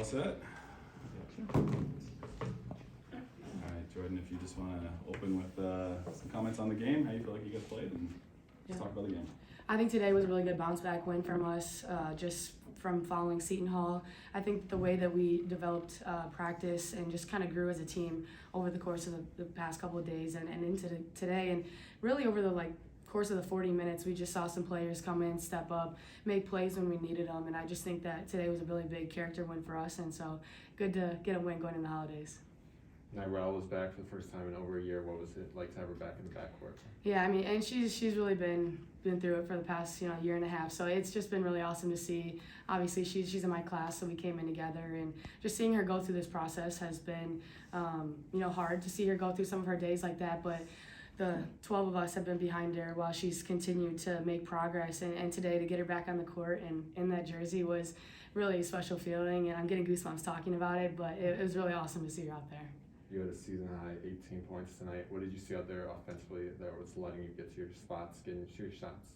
all set? All right, Jordan, if you just want to open with some comments on the game, how you feel like you guys played, and just talk about the game. I think today was a really good bounce back win from us, just from following Seton Hall. I think the way that we developed practice and just kind of grew as a team over the course of the past couple of days and into today, and really over the course of the 40 minutes, we just saw some players come in, step up, make plays when we needed them, and I just think that today was a really big character win for us, and so good to get a win going in the holidays. Nyrell was back for the first time in over a year. What was it like to have her back in the backcourt? Yeah, I mean, and she's really been through it for the past year and a half. So it's just been really awesome to see. Obviously, she's in my class, so we came in together, and just seeing her go through this process has been hard to see her go through some of her days like that. But the 12 of us have been behind her while she's continued to make progress. And today to get her back on the court and in that jersey was really a special feeling, and I'm getting goosebumps talking about it. But it was really awesome to see her out there. You had a season high 18 points tonight. What did you see out there offensively that was letting you get to your spots, getting to your shots?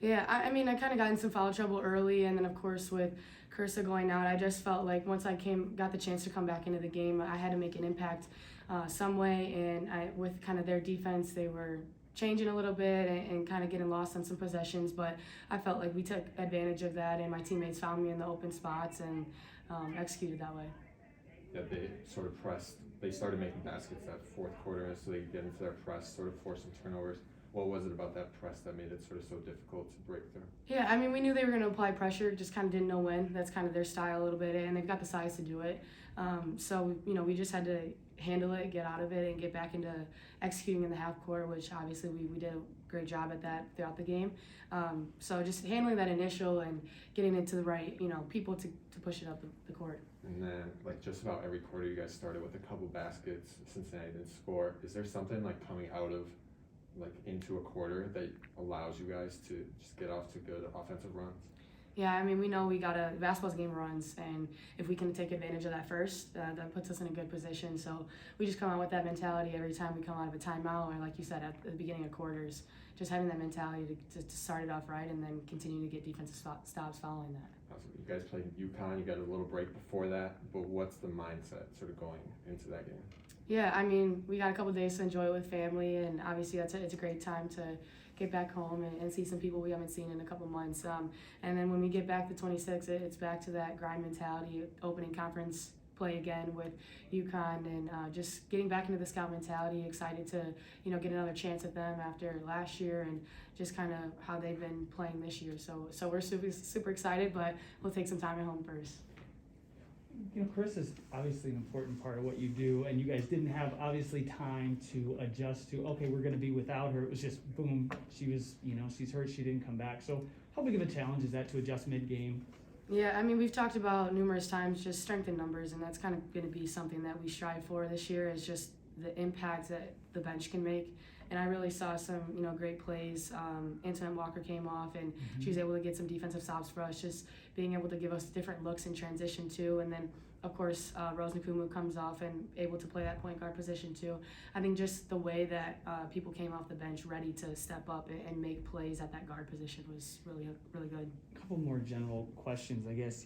Yeah, I mean, I kind of got in some foul trouble early, and then of course with Cursa going out, I just felt like once I got the chance to come back into the game, I had to make an impact some way. And with kind of their defense, they were changing a little bit and kind of getting lost on some possessions, but I felt like we took advantage of that, and my teammates found me in the open spots and executed that way. Yeah, they sort of pressed. They started making baskets that fourth quarter, so they could get into their press, sort of force some turnovers. What was it about that press that made it sort of so difficult to break through? Yeah, I mean, we knew they were going to apply pressure, just kind of didn't know when. That's kind of their style a little bit, and they've got the size to do it. So, we just had to handle it, get out of it, and get back into executing in the half court, which obviously we did a great job at that throughout the game. So just handling that initial and getting into the right, people to push it up the court. And then, just about every quarter, you guys started with a couple baskets. Cincinnati didn't score. Is there something coming out of into a quarter that allows you guys to just get off to good offensive runs? Yeah, I mean, we know basketball's game runs, and if we can take advantage of that first, that puts us in a good position. So we just come out with that mentality every time we come out of a timeout, or like you said, at the beginning of quarters, just having that mentality to start it off right and then continue to get defensive stops following that. Awesome. You guys played UConn. You got a little break before that, but what's the mindset sort of going into that game? Yeah, I mean, we got a couple days to enjoy it with family, and obviously it's a great time to get back home and see some people we haven't seen in a couple months. And then when we get back to 26, it's back to that grind mentality, opening conference play again with UConn, and just getting back into the scout mentality, excited to get another chance at them after last year and just kind of how they've been playing this year. So we're super excited, but we'll take some time at home first. Chris is obviously an important part of what you do, and you guys didn't have obviously time to adjust to, okay, we're going to be without her. It was just boom, she was, she's hurt, she didn't come back. So how big of a challenge is that to adjust mid-game? Yeah, I mean, we've talked about numerous times just strength in numbers, and that's kind of going to be something that we strive for this year, is just the impact that the bench can make. And I really saw some, great plays. Antoinette Walker came off, and she was able to get some defensive stops for us, just being able to give us different looks in transition too. And then, of course, Rose Nkumu comes off and able to play that point guard position too. I think just the way that people came off the bench ready to step up and make plays at that guard position was really, really good. A couple more general questions, I guess.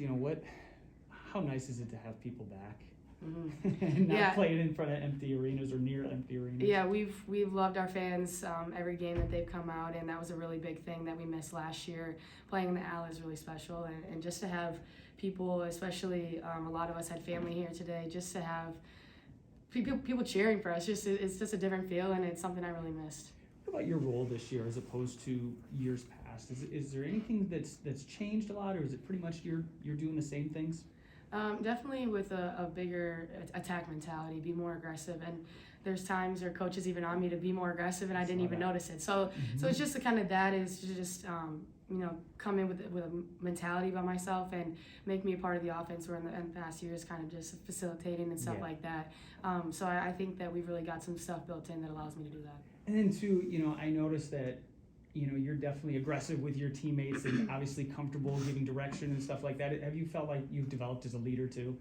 How nice is it to have people back? And not play it in front of empty arenas or near empty arenas. Yeah, we've loved our fans every game that they've come out, and that was a really big thing that we missed last year. Playing in the Al is really special, and just to have people, especially a lot of us had family here today, just to have people cheering for us, it's just a different feel, and it's something I really missed. What about your role this year as opposed to years past? Is there anything that's changed a lot, or is it pretty much you're doing the same things? Definitely with a bigger attack mentality, be more aggressive. And there's times where coaches even on me to be more aggressive, and I didn't even notice it. So it's just the kind of that is to just come in with a mentality by myself and make me a part of the offense. Where in the past years, kind of just facilitating and stuff like that. So I think that we've really got some stuff built in that allows me to do that. And then too, I noticed that you're definitely aggressive with your teammates and obviously comfortable giving direction and stuff like that. Have you felt like you've developed as a leader too?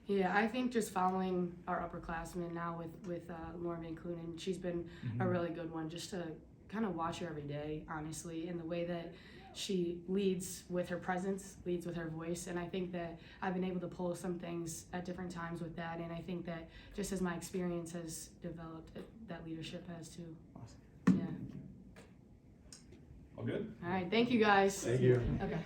Yeah, I think just following our upperclassmen now with Lauren Van Clunen, she's been a really good one just to kind of watch her every day, honestly, and the way that she leads with her presence, leads with her voice, and I think that I've been able to pull some things at different times with that, and I think that just as my experience has developed, that leadership has too. Awesome. Yeah. All good? All right, thank you guys. Thank you. Okay.